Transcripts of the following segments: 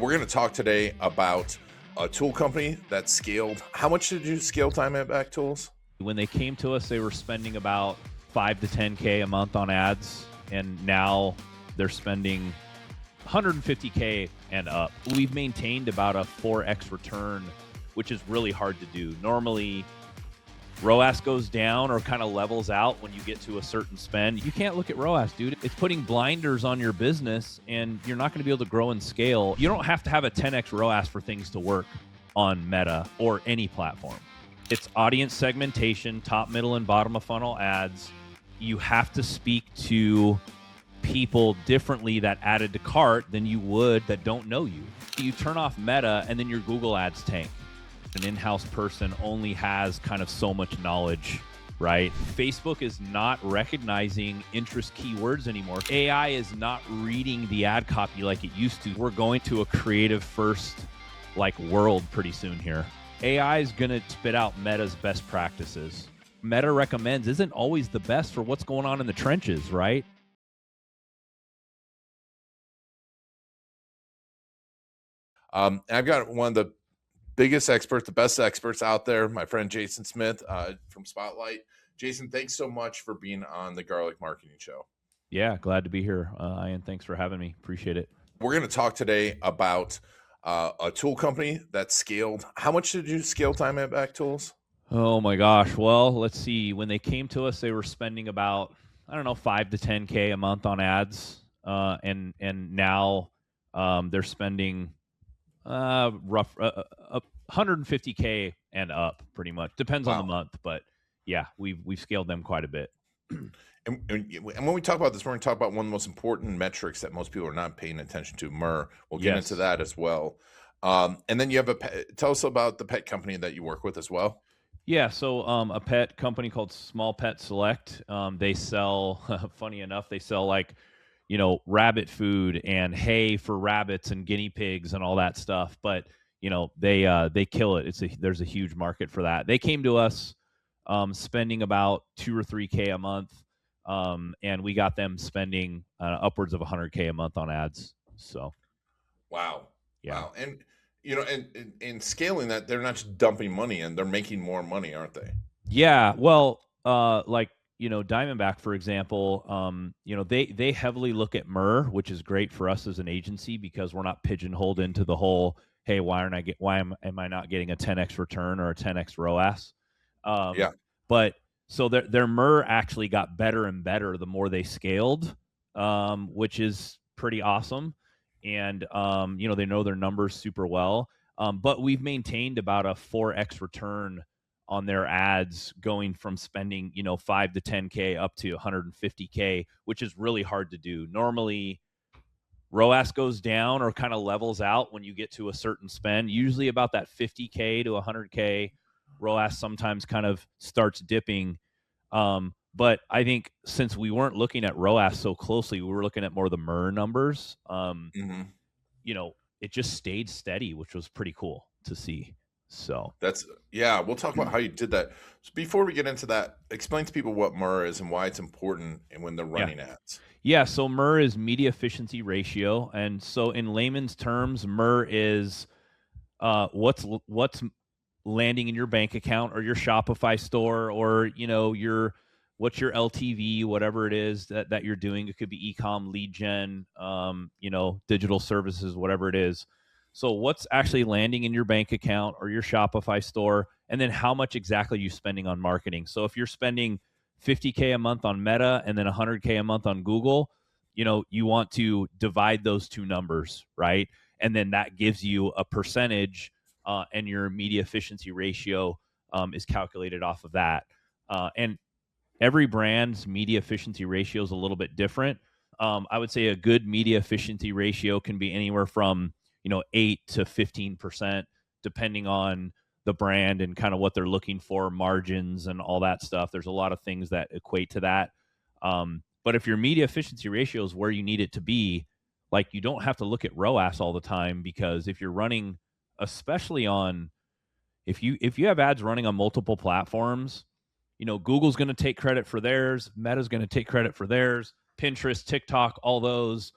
We're going to talk today about a tool company that scaled. How much did you scale time at Back Tools? When they came to us, they were spending about 5 to 10K a month on ads, and now they're spending 150K and up. We've maintained about a 4x return, which is really hard to do. Normally, ROAS goes down or kind of levels out when you get to a certain spend. You can't look at ROAS, dude. It's putting blinders on your business, and you're not going to be able to grow and scale. You don't have to have a 10x ROAS for things to work on Meta or any platform. It's audience segmentation, top, middle, and bottom of funnel ads. You have to speak to people differently that added to cart than you would that don't know you. You turn off Meta, and then your Google ads tank. An in-house person only has kind of so much knowledge, right? Facebook is not recognizing interest keywords anymore. AI is not reading the ad copy like it used to. We're going to a creative first world pretty soon here. AI is going to spit out Meta's best practices. Meta recommends isn't always the best for what's going on in the trenches, right? I've got one of the biggest experts, the best experts out there, my friend Jason Smith from Spotlight. Jason, thanks so much for being on the Garlic Marketing Show. Yeah, glad to be here, Ian. Thanks for having me. Appreciate it. We're going to talk today about a tool company that scaled. How much did you scale time at Back Tools? Oh my gosh. Well, let's see. When they came to us, they were spending about, 5 to 10K a month on ads. And now they're spending rough 150K and up pretty much. Depends on the month, but yeah, we've scaled them quite a bit. And when we talk about this, we're going to talk about one of the most important metrics that most people are not paying attention to, MER. We'll get into that as well. And then you have tell us about the pet company that you work with as well. Yeah, so a pet company called Small Pet Select. They sell, funny enough, they sell rabbit food and hay for rabbits and guinea pigs and all that stuff. But they kill it. There's a huge market for that. They came to us spending about 2 or 3K a month, and we got them spending upwards of 100K a month on ads. So, wow, yeah. Wow, and and scaling that, they're not just dumping money in; they're making more money, aren't they? Yeah, well, Diamondback, for example, they heavily look at MER, which is great for us as an agency because we're not pigeonholed into the whole, hey, why am I not getting a 10x return or a 10x ROAS? But so their MER actually got better and better the more they scaled, which is pretty awesome. And they know their numbers super well. But we've maintained about a 4x return on their ads, going from spending 5 to 10K up to 150K, which is really hard to do. Normally, ROAS goes down or kind of levels out when you get to a certain spend. Usually about that 50K to 100K, ROAS sometimes kind of starts dipping. But I think since we weren't looking at ROAS so closely, we were looking at more of the MER numbers. It just stayed steady, which was pretty cool to see. So we'll talk about how you did that. So before we get into that, explain to people what MER is and why it's important and when they're running ads. Yeah, so MER is media efficiency ratio, and so in layman's terms, MER is what's landing in your bank account or your Shopify store, or what's your LTV, whatever it is that you're doing. It could be e-com, lead gen, digital services, whatever it is. So what's actually landing in your bank account or your Shopify store, and then how much exactly are you spending on marketing? So if you're spending 50K a month on Meta and then 100K a month on Google, you want to divide those two numbers, right? And then that gives you a percentage, and your media efficiency ratio is calculated off of that. And every brand's media efficiency ratio is a little bit different. I would say a good media efficiency ratio can be anywhere from 8 to 15%, depending on the brand and kind of what they're looking for, margins and all that stuff. There's a lot of things that equate to that. But if your media efficiency ratio is where you need it to be, you don't have to look at ROAS all the time, because if you're running, especially if you have ads running on multiple platforms, Google's going to take credit for theirs, Meta's going to take credit for theirs, Pinterest, TikTok, all those.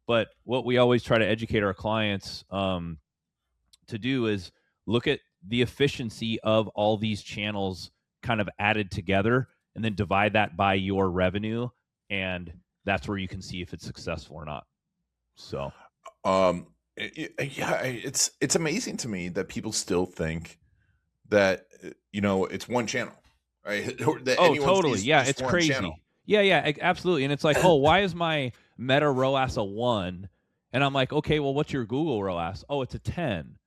But what we always try to educate our clients to do is look at the efficiency of all these channels kind of added together, and then divide that by your revenue, and that's where you can see if it's successful or not. So Yeah, it's amazing to me that people still think that it's one channel, right? Or that oh, anyone totally. sees Yeah, just it's one channel. crazy. Yeah, yeah, absolutely. And it's like, oh, why is my Meta ROAS a 1? And I'm like, okay, well, what's your Google ROAS? Oh, it's a 10.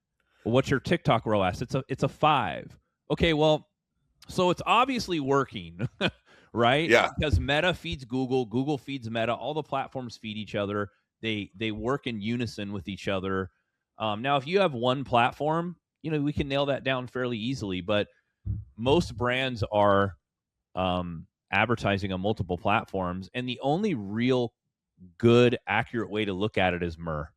Well, what's your TikTok ROAS? It's a 5. Okay, well, so it's obviously working, right? Yeah, Because Meta feeds Google, Google feeds Meta, all the platforms feed each other. They work in unison with each other. Now, if you have one platform, we can nail that down fairly easily. But most brands are advertising on multiple platforms, and the only real good, accurate way to look at it is MER,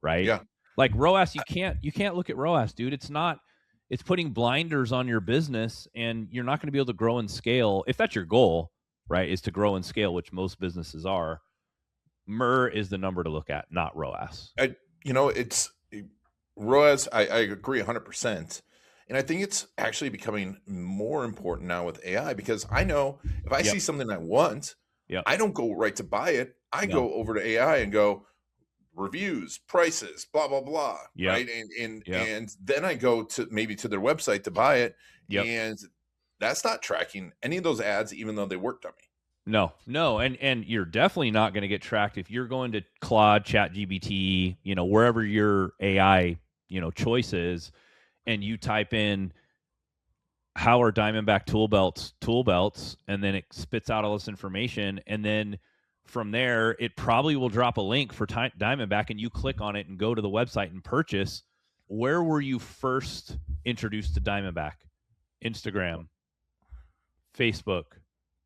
right? yeah. Like ROAS, you can't look at ROAS, dude. It's putting blinders on your business, and you're not going to be able to grow and scale if that's your goal, right? Is to grow and scale, which most businesses are. MER is the number to look at, not ROAS. It's ROAS. I agree 100%. And I think it's actually becoming more important now with AI because I know if I Yep. see something I want, Yep. I don't go right to buy it. I No. go over to AI and go reviews, prices, blah blah blah, Yep. right? And Yep. and then I go to maybe to their website to buy it, Yep. and that's not tracking any of those ads, even though they worked on me. No, and you're definitely not going to get tracked if you're going to Claude, ChatGPT, wherever your AI, choice is, and you type in how are Diamondback tool belts, and then it spits out all this information, and then from there it probably will drop a link for Diamondback, and you click on it and go to the website and purchase. Where were you first introduced to Diamondback? Instagram, Facebook,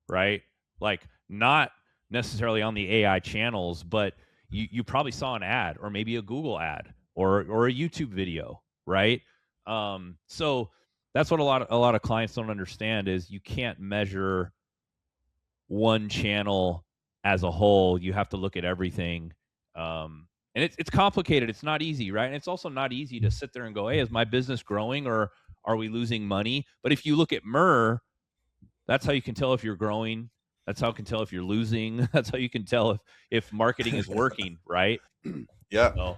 right? Like, not necessarily on the AI channels, but you probably saw an ad, or maybe a Google ad, or a YouTube video, right? So that's what a lot of clients don't understand is you can't measure one channel as a whole. You have to look at everything. And it's complicated. It's not easy, right? And it's also not easy to sit there and go, hey, is my business growing, or are we losing money? But if you look at MER, that's how you can tell if you're growing. That's how you can tell if you're losing. That's how you can tell if marketing is working, right? Yeah, So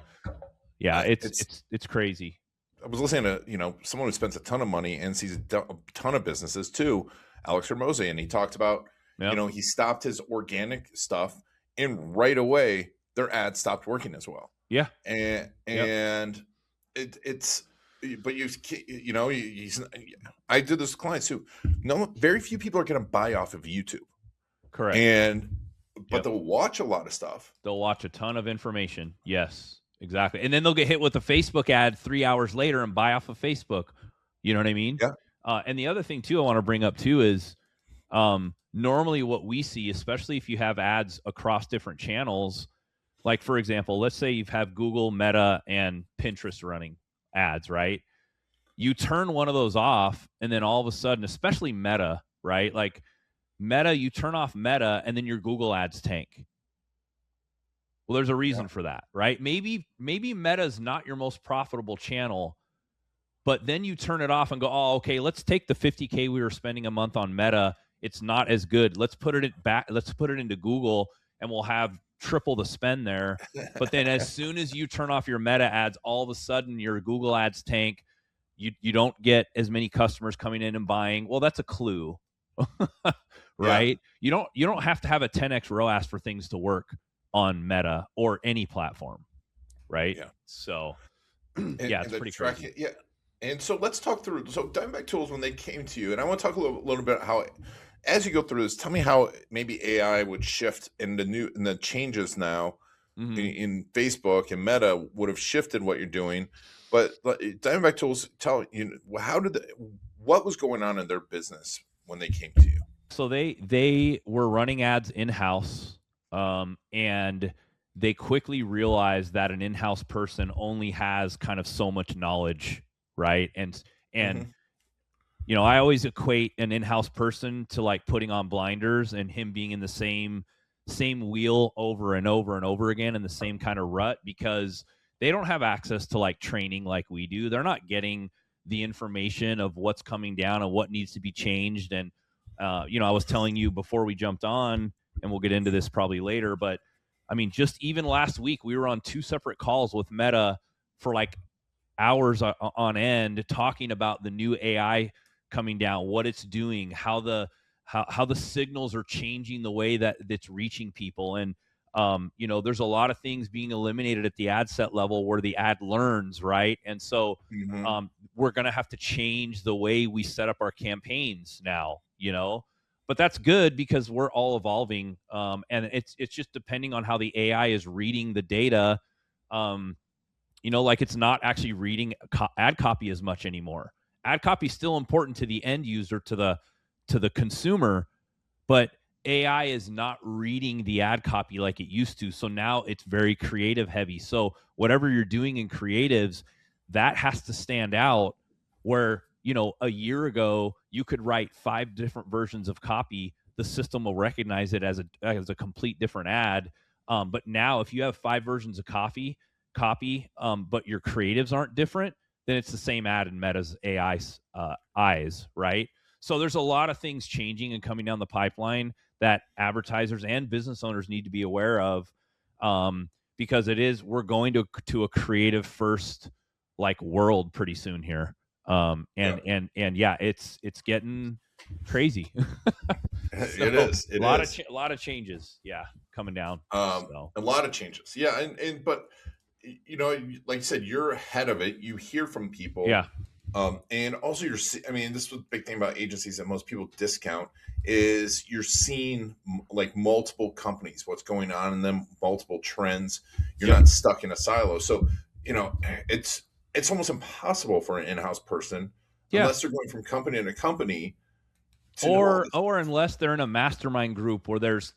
yeah, it's it's. it's it's crazy. I was listening to someone who spends a ton of money and sees a ton of businesses too, Alex Hermosi, and he talked about Yep. he stopped his organic stuff, and right away their ads stopped working as well. Yeah. and Yep. and it's but I did this with clients too. No, very few people are going to buy off of YouTube, Correct. but Yep. they'll watch a lot of stuff. They'll watch a ton of information. Yes, exactly. And then they'll get hit with a Facebook ad 3 hours later and buy off of Facebook. You know what I mean? Yeah. And the other thing too I want to bring up too is normally what we see, especially if you have ads across different channels, like for example, let's say you have Google, Meta, and Pinterest running ads, right? You turn one of those off, and then all of a sudden, especially Meta, right? Like Meta, you turn off Meta, and then your Google ads tank. Well, there's a reason for that, right? Maybe Meta's not your most profitable channel, but then you turn it off and go, oh, okay, let's take the $50K we were spending a month on Meta. It's not as good. Let's put it back. Let's put it into Google, and we'll have triple the spend there. But then as soon as you turn off your Meta ads, all of a sudden your Google ads tank. You don't get as many customers coming in and buying. Well, that's a clue, right? Yeah. You don't have to have a 10x ROAS for things to work on Meta or any platform, right? Yeah. So Yeah, it's pretty crazy. Yeah. And so let's talk through. So Diamondback Tools, when they came to you, and I want to talk a little bit how, as you go through this, tell me how maybe AI would shift in the changes now in Facebook and Meta would have shifted what you're doing. But Diamondback Tools, what was going on in their business when they came to you? So they were running ads in-house, and they quickly realized that an in-house person only has kind of so much knowledge, right? And I always equate an in-house person to like putting on blinders and him being in the same same wheel over and over and over again in the same kind of rut, because they don't have access to like training like we do. They're not getting the information of what's coming down and what needs to be changed. And I was telling you before we jumped on, and we'll get into this probably later, but I mean, just even last week, we were on 2 separate calls with Meta for like hours on end talking about the new AI coming down, what it's doing, how the signals are changing the way that it's reaching people. And there's a lot of things being eliminated at the ad set level where the ad learns, right? And so Mm-hmm. we're going to have to change the way we set up our campaigns now, but that's good because we're all evolving. And it's just depending on how the AI is reading the data. Like it's not actually reading ad copy as much anymore. Ad copy is still important to the end user, to the consumer, but AI is not reading the ad copy like it used to. So now it's very creative heavy. So whatever you're doing in creatives, that has to stand out, where, a year ago you could write 5 different versions of copy. The system will recognize it as a complete different ad. But now if you have 5 versions of copy, but your creatives aren't different, then it's the same ad in Meta's AI's eyes, right? So there's a lot of things changing and coming down the pipeline that advertisers and business owners need to be aware of, because we're going to a creative first like world pretty soon here. Yeah. And yeah, it's getting crazy. So It is. It is. a lot of changes, yeah, coming down. So A lot of changes. Yeah, but like you said, you're ahead of it. You hear from people, yeah, and also I mean, this was the big thing about agencies that most people discount is you're seeing like multiple companies, what's going on in them, multiple trends. You're yep, not stuck in a silo. So it's almost impossible for an in-house person yeah. unless they're going from company to company to know all or this. or unless they're in a mastermind group where there's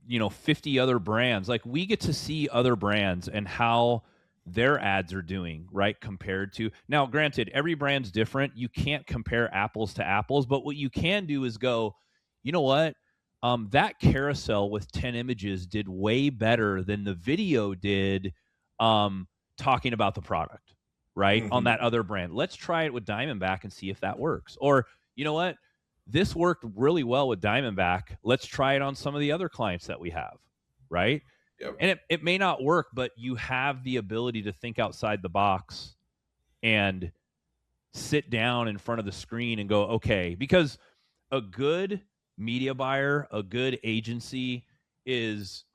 50 other brands. Like, we get to see other brands and how their ads are doing, right, compared to, now granted, every brand's different. You can't compare apples to apples, but what you can do is go, you know what, that carousel with 10 images did way better than the video did, talking about the product, right, on Hmm. that other brand. Let's try it with Diamondback and see if that works. Or, you know what, this worked really well with Diamondback. Let's try it on some of the other clients that we have, right? Yep. And it may not work, but you have the ability to think outside the box and sit down in front of the screen and go, okay, because a good media buyer, a good agency is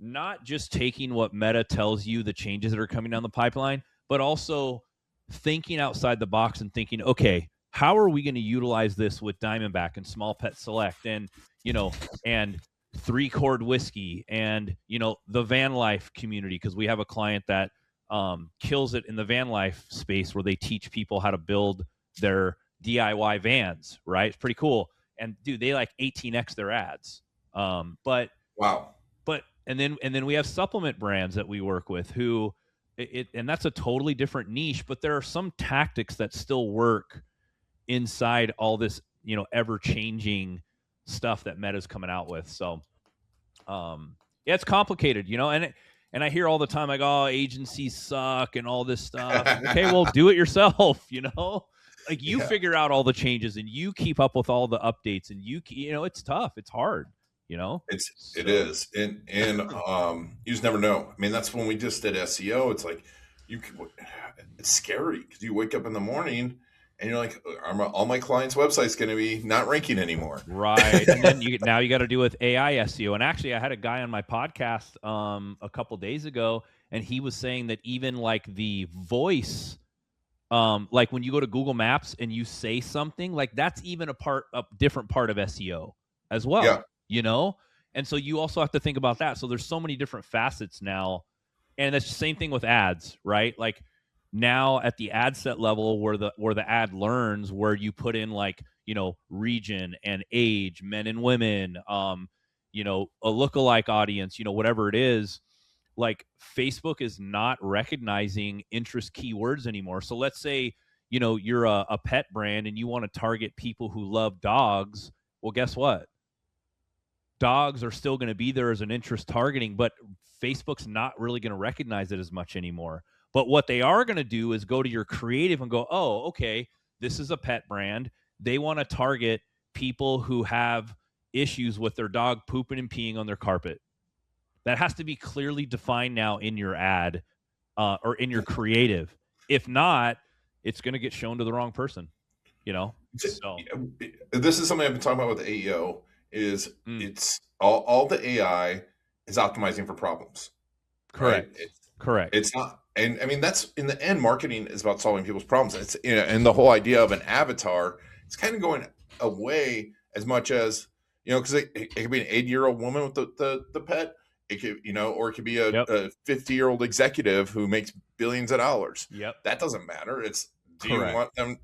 not just taking what Meta tells you, the changes that are coming down the pipeline, but also thinking outside the box and thinking, okay, how are we going to utilize this with Diamondback and Small Pet Select and, and 3 Chord Whiskey and, the van life community? Because we have a client that kills it in the van life space where they teach people how to build their DIY vans, right? It's pretty cool. And dude, they like 18x their ads. But Wow. and then we have supplement brands that we work with who and that's a totally different niche, but there are some tactics that still work inside all this, ever changing stuff that Meta's coming out with. So yeah, it's complicated, and I hear all the time like, oh, agencies suck and all this stuff. Okay, well, do it yourself, like, you Yeah. figure out all the changes and you keep up with all the updates, and it's tough, it's hard, It so is, you just never know. I mean, that's when we just did SEO. It's like you could, it's scary because you wake up in the morning and you're like, all my clients' websites going to be not ranking anymore? right. And then now you got to do with AI SEO. And actually, I had a guy on my podcast a couple days ago, and he was saying that even like the voice, like when you go to Google Maps and you say something, like that's even a different part of SEO as Yeah. well, And so you also have to think about that. So there's so many different facets now, and that's the same thing with ads, right? Like now at the ad set level, where the ad learns, where you put in like region and age, men and women, a lookalike audience, whatever it is, like Facebook is not recognizing interest keywords anymore. So let's say, you're a pet brand and you want to target people who love dogs. Well, guess what? dogs are still going to be there as an interest targeting, but Facebook's not really going to recognize it as much anymore. But what they are going to do is go to your creative and go, oh, okay, this is a pet brand. They want to target people who have issues with their dog pooping and peeing on their carpet. That has to be clearly defined now in your ad or in your creative. If not, it's going to get shown to the wrong person, So this is something I've been talking about with AEO is it's all the AI is optimizing for problems. Correct. Right? Correct. It's not, and I mean, that's in the end, marketing is about solving people's problems. It's, and the whole idea of an avatar, it's kind of going away as much as, because it could be an 80-year-old woman with the pet. It could, or it could be a 50-year-old executive who makes billions of dollars. Yep. That doesn't matter. It's, do Correct. you want them?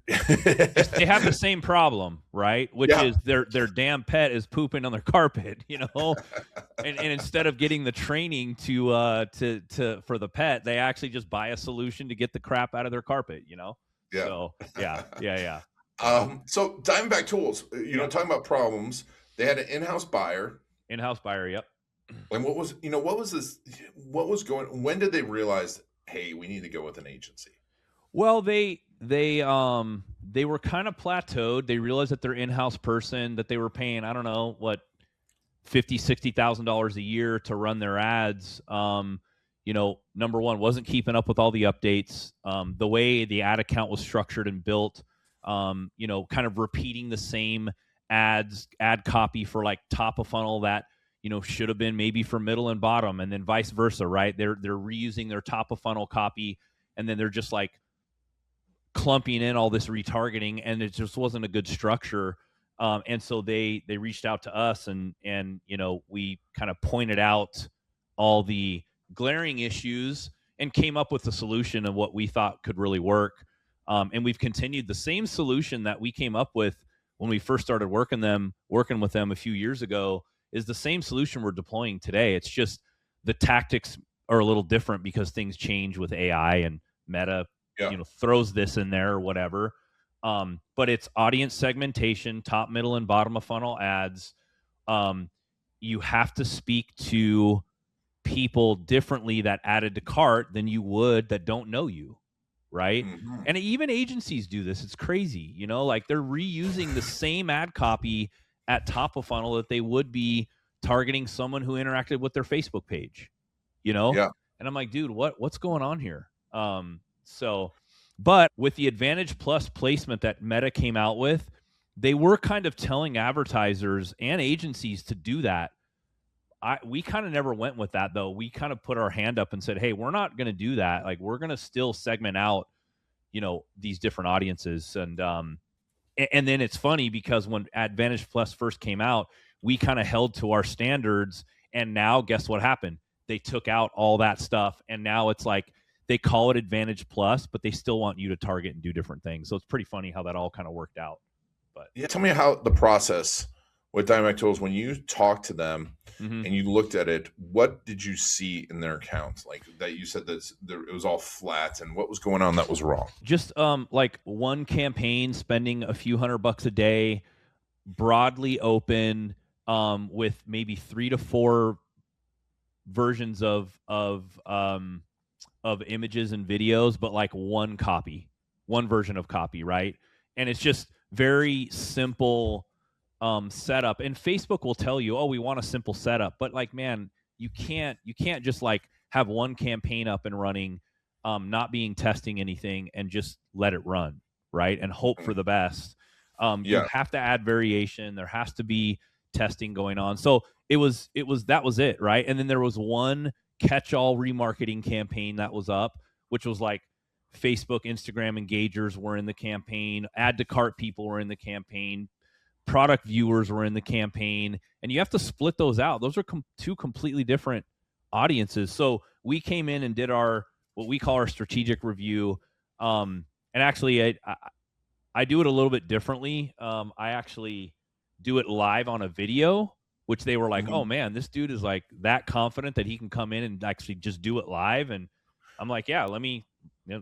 They have the same problem, right? Which is their damn pet is pooping on their carpet, and instead of getting the training to for the pet, they actually just buy a solution to get the crap out of their carpet, Yeah. So yeah. So Diamondback Tools, talking about problems, they had an in-house buyer. Yep. And what was when did they realize, hey, we need to go with an agency? Well, they were kind of plateaued. They realized that their in-house person that they were paying, I don't know, what, $50,000-$60,000 a year to run their ads. Number one, wasn't keeping up with all the updates. The way the ad account was structured and built, kind of repeating the same ad copy for like top of funnel that should have been maybe for middle and bottom, and then vice versa, right? They're reusing their top of funnel copy, and then they're just like clumping in all this retargeting, and it just wasn't a good structure. And so they reached out to us, and we kind of pointed out all the glaring issues and came up with a solution of what we thought could really work. And we've continued the same solution that we came up with when we first started working with them a few years ago is the same solution we're deploying today. It's just the tactics are a little different because things change with AI and Meta, throws this in there or whatever. But it's audience segmentation, top, middle, and bottom of funnel ads. You have to speak to people differently that added to cart than you would that don't know you, right? Mm-hmm. And even agencies do this. It's crazy, like they're reusing the same ad copy at top of funnel that they would be targeting someone who interacted with their Facebook page, Yeah. And I'm like, dude, what's going on here? But with the Advantage Plus placement that Meta came out with, they were kind of telling advertisers and agencies to do that. We kind of never went with that, though. We kind of put our hand up and said, hey, we're not going to do that. Like, we're going to still segment out, these different audiences. And then it's funny because when Advantage Plus first came out, we kind of held to our standards. And now guess what happened? They took out all that stuff. And now it's like they call it Advantage Plus, but they still want you to target and do different things. So it's pretty funny how that all kind of worked out. But yeah, tell me how the process with Diamondback Tools, when you talked to them and you looked at it, what did you see in their accounts? Like that you said that it was all flat, and what was going on that was wrong? Just like one campaign spending a few $100 a day, broadly open, with maybe 3 to 4 versions of images and videos, but like one version of copy, right? And it's just very simple setup. And Facebook will tell you, oh, we want a simple setup, but like, man, you can't just like have one campaign up and running, not being testing anything and just let it run, right? And hope for the best. You have to add variation. There has to be testing going on. So that was it, right? And then there was one catch-all remarketing campaign that was up, which was like Facebook, Instagram engagers were in the campaign, add to cart people were in the campaign, product viewers were in the campaign, and you have to split those out. Those are two completely different audiences. So we came in and did what we call our strategic review. And actually, I do it a little bit differently. I actually do it live on a video, which they were like, oh man, this dude is like that confident that he can come in and actually just do it live. And I'm like, yeah,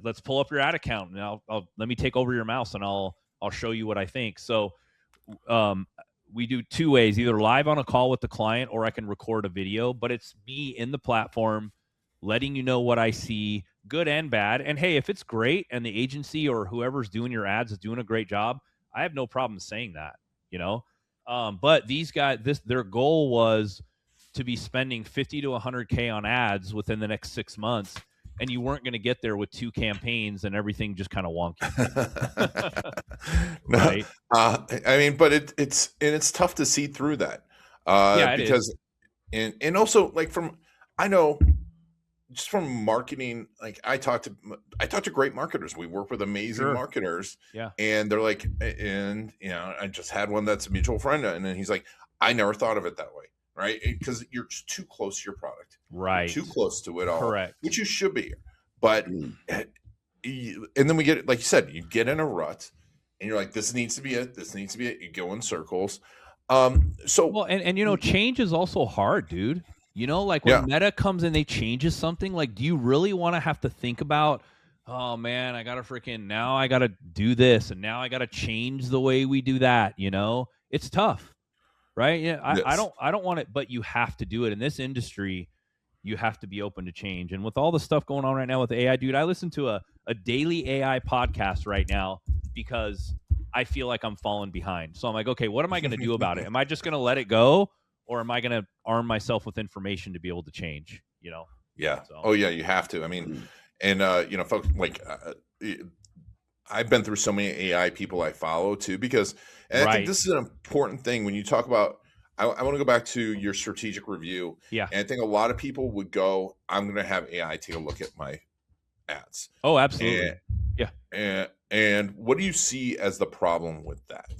let's pull up your ad account and let me take over your mouse and I'll show you what I think. So we do two ways, either live on a call with the client or I can record a video, but it's me in the platform letting you know what I see, good and bad. And hey, if it's great and the agency or whoever's doing your ads is doing a great job, I have no problem saying that, you know. But these guys, their goal was to be spending 50 to 100K on ads within the next 6 months, and you weren't going to get there with 2 campaigns and everything just kind of wonky. No, Right? I mean, but it's tough to see through that, Yeah, it is. because and also like I know just from marketing, like I talk to great marketers. We work with amazing Sure. marketers, Yeah. and they're like, and I just had one that's a mutual friend, and then he's like, I never thought of it that way, right? Because you're just too close to your product, you're too Right. close to it all, Correct. which you should be, but and then we get, like you said, you get in a rut, and you're like, this needs to be it, this needs to be it. You go in circles. So Well, and change is also hard, dude. Like when yeah. Meta comes and they changes something, like, do you really want to have to think about, oh man, now I gotta do this and now I gotta change the way we do that, It's tough, right? Yeah, Yes. I don't want it, but you have to do it. In this industry, you have to be open to change. And with all the stuff going on right now with AI, dude, I listen to a daily AI podcast right now because I feel like I'm falling behind. So I'm like, okay, what am I going to do about it? Am I just going to let it go, or am I going to arm myself with information to be able to change? Yeah. So Oh yeah, you have to. I mean, and folks like I've been through so many AI people I follow too, because, and I think right, this is an important thing when you talk about. I want to go back to your strategic review, yeah, and I think a lot of people would go, "I'm going to have AI take a look at my ads," oh, and absolutely, yeah. and what do you see as the problem with that?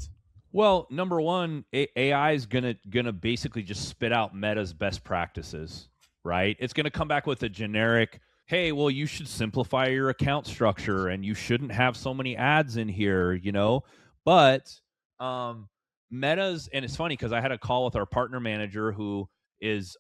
Well, number one, AI is gonna basically just spit out Meta's best practices, right? It's gonna come back with a generic, "Hey, well, you should simplify your account structure, and you shouldn't have so many ads in here," But um, Meta's, and it's funny because I had a call with our partner manager who is,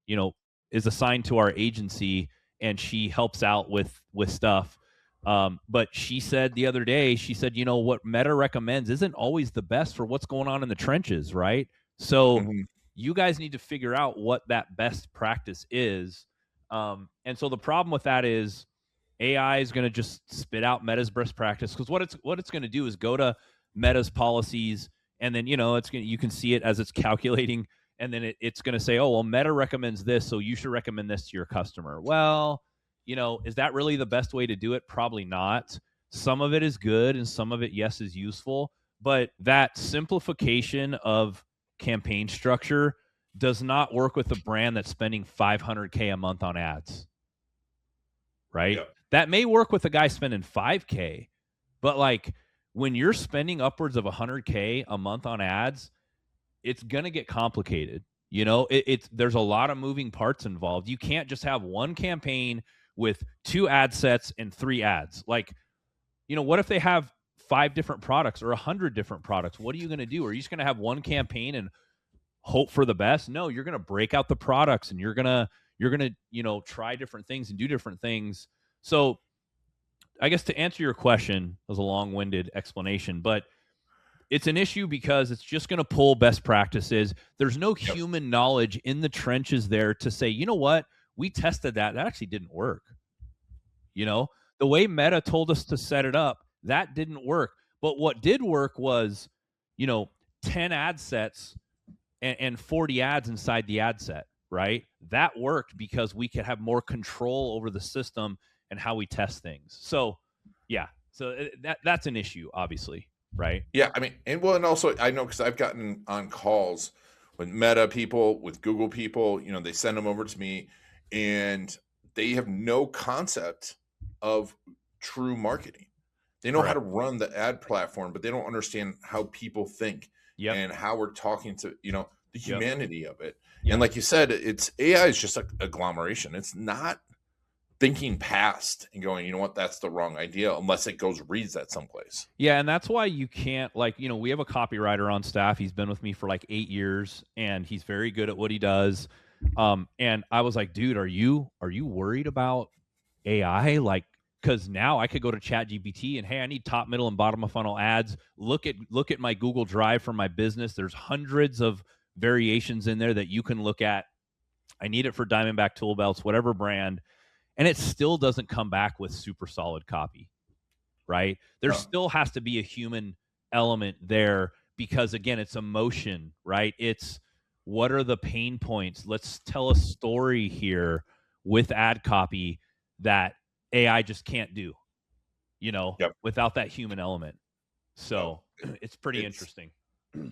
you know, is assigned to our agency, and she helps out with stuff. But she said the other day, she said, what Meta recommends isn't always the best for what's going on in the trenches, right? So Mhm. you guys need to figure out what that best practice is. And so the problem with that is AI is going to just spit out Meta's best practice, because what it's going to do is go to Meta's policies, and then you can see it as it's calculating, and then it's going to say, oh well, Meta recommends this, so you should recommend this to your customer. Well, is that really the best way to do it? Probably not. Some of it is good, and some of it, yes, is useful, but that simplification of campaign structure does not work with a brand that's spending 500K a month on ads, right? Yeah. That may work with a guy spending 5K, but like when you're spending upwards of 100K a month on ads, it's going to get complicated. It's there's a lot of moving parts involved. You can't just have one campaign with 2 ad sets and 3 ads. Like, what if they have 5 different products or 100 different products? What are you going to do? Are you just going to have one campaign and hope for the best? No, you're going to break out the products, and you're going to try different things and do different things. So I guess to answer your question, it was a long-winded explanation, but it's an issue because it's just going to pull best practices. There's no Yep. human knowledge in the trenches there to say, you know what, we tested that actually didn't work. The way Meta told us to set it up, that didn't work. But what did work was, you know 10 ad sets and 40 ads inside the ad set, right? That worked because we could have more control over the system and how we test things. So yeah, so that's an issue, obviously, right? Yeah, I mean, and well, and also I know because I've gotten on calls with Meta people, with Google people. They send them over to me, and they have no concept of true marketing. They know how to Correct. run the ad platform, but they don't understand how people think Yep. and how we're talking to the Yep. humanity of it. And Yep. like you said, it's AI is just a agglomeration. It's not thinking past and going, you know what, that's the wrong idea unless it goes reads that someplace. Yeah, and that's why you can't, like, we have a copywriter on staff. He's been with me for like 8 years, and he's very good at what he does. And I was like, dude, are you worried about AI? Like, because now I could go to ChatGPT and, hey, I need top, middle, and bottom of funnel ads. Look at my Google Drive for my business. There's hundreds of variations in there that you can look at. I need it for Diamondback tool belts, whatever brand, and it still doesn't come back with super solid copy, right? There still has to be a human element there because, again, it's emotion, right? It's what are the pain points? Let's tell a story here with ad copy that AI just can't do, Yep. without that human element. So it's pretty It's interesting.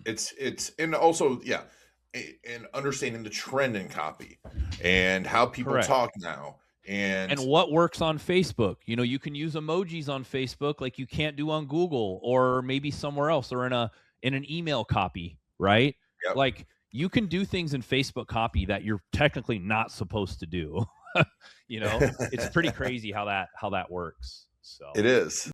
it's and also, yeah, and understanding the trend in copy and how people Correct. talk now. And what works on Facebook? You can use emojis on Facebook like you can't do on Google or maybe somewhere else or in an email copy, right? Yep. Like you can do things in Facebook copy that you're technically not supposed to do. It's pretty crazy how that works. So It is.